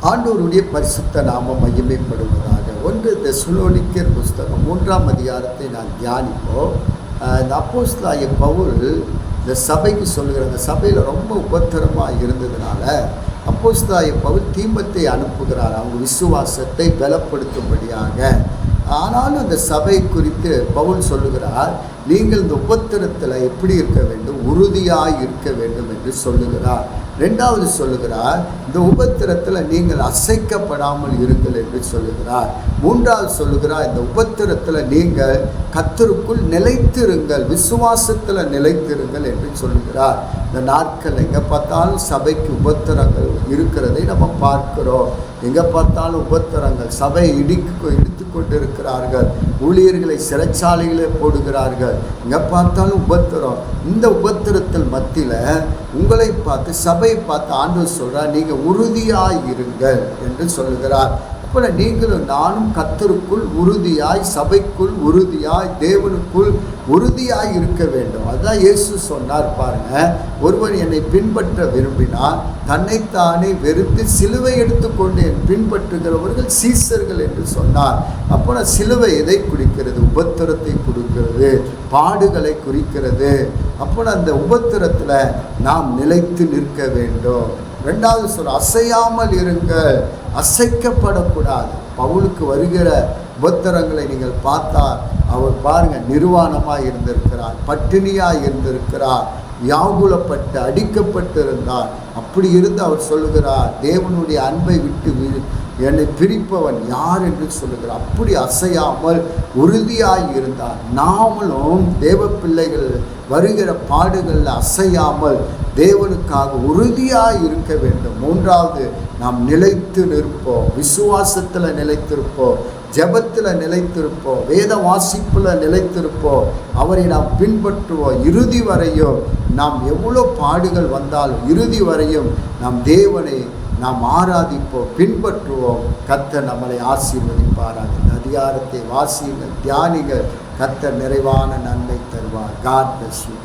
ஆண்டவருடைய பரிசுத்த நாமம் மகிமைப்படுவதாக. 1 தெசலோனிக்கர் புஸ்தகம் 3ஆம் அதிகாரத்தை நான் தியானிப்போம். இந்த அப்போஸ்தலனாகிய பவுல் இந்த சபைக்கு சொல்லுகிற, அந்த சபையில் ரொம்ப உபத்திரமாக இருந்ததுனால அப்போஸ்தலனாகிய பவுல் தீமோத்தேயுவை அனுப்புகிறார், அவங்க விசுவாசத்தை பலப்படுத்தும்படியாக. ஆனாலும் இந்த சபை குறித்து பவுல் சொல்லுகிறார், நீங்கள் இந்த உபத்திரத்தில் எப்படி இருக்க வேண்டும், உறுதியாக இருக்க வேண்டும் என்று சொல்லுகிறார். 2வது சொல்லுகிறார், இந்த உபத்திரத்தில் நீங்கள் அசைக்கப்படாமல் இருங்கள் என்று சொல்லுகிறார். 3வது சொல்லுகிறார், இந்த உபத்திரத்தில் நீங்கள் கர்த்தருக்குள் நிலைத்திருங்கள், விசுவாசத்தில் நிலைத்திருங்கள் என்று சொல்லுகிறார். இந்த நாட்கள் எங்கே பார்த்தாலும் சபைக்கு உபத்திரங்கள் இருக்கிறதை நம்ம பார்க்கிறோம். எங்கே பார்த்தாலும் உபத்திரங்கள், சபையை இடித்து கொண்டு இருக்கிறார்கள், ஊழியர்களை சிறைச்சாலைகளே போடுகிறார்கள். எங்கே பார்த்தாலும் உபத்திரம். இந்த உபத்திரத்தில் மத்தியில் உங்களை பார்த்து, சபையை பார்த்து ஆண்டவர் சொல்கிறார், நீங்கள் உறுதியாய் இருங்கள் என்று சொல்லுகிறார். அப்போ நீங்களும் நானும் கர்த்தருக்குள் உறுதியாய், சபைக்குள் உறுதியாய், தேவனுக்குள் உறுதியாய் இருக்க வேண்டும். அதுதான் இயேசு சொன்னார் பாருங்க, ஒருவன் என்னை பின்பற்ற விரும்பினால் தன்னைத்தானே வெறுத்து சிலுவை எடுத்துக்கொண்டு என் பின்பற்றுகிறவர்கள் சீசர்கள் என்று சொன்னார். அப்போ சிலுவை எதை குறிக்கிறது? உபத்திரத்தை குறிக்கிறது, பாடுகளை குறிக்கிறது. அப்போ அந்த உபத்திரத்தில் நாம் நிலைத்து நிற்க வேண்டும். 2வது சொல்ல, அசையாமல் இருங்கள், அசைக்கப்படக்கூடாது. பவுலுக்கு வருகிற உபத்திரங்களை நீங்கள் பார்த்தால் அவர் பாருங்கள், நிர்வாணமாக இருந்திருக்கிறார், பட்டினியாக இருந்திருக்கிறார், வியாகுலப்பட்டு அடிக்கப்பட்டு இருந்தார். அப்படி இருந்து அவர் சொல்லுகிறார், தேவனுடைய அன்பை விட்டு என்னை பிரிப்பவன் யார் என்று சொல்லுகிறார். அப்படி அசையாமல் உறுதியாய் இருந்தார். நாமளும் தேவ பிள்ளைகள் வருகிற பாடுகளில் அசையாமல் தேவனுக்காக உறுதியாக இருக்க வேண்டும். 3வது, நாம் நிலைத்து நிற்போம், விசுவாசத்தில் நிலைத்திருப்போம், ஜெபத்தில் நிலைத்திருப்போம், வேத வாசிப்பில் நிலைத்திருப்போம், அவரை நாம் பின்பற்றுவோம். இறுதி வரையும் நாம் எவ்வளோ பாடுகள் வந்தாலும் இறுதி வரையும் நாம் தேவனை நாம் ஆராதிப்போம், பின்பற்றுவோம். கர்த்தர் நம்மளை ஆசீர்வதிப்பாராக. இந்த அதிகாரத்தை வாசியுங்கள், தியானிகள். கர்த்தர் நிறைவான நன்மை தருவார். God bless you.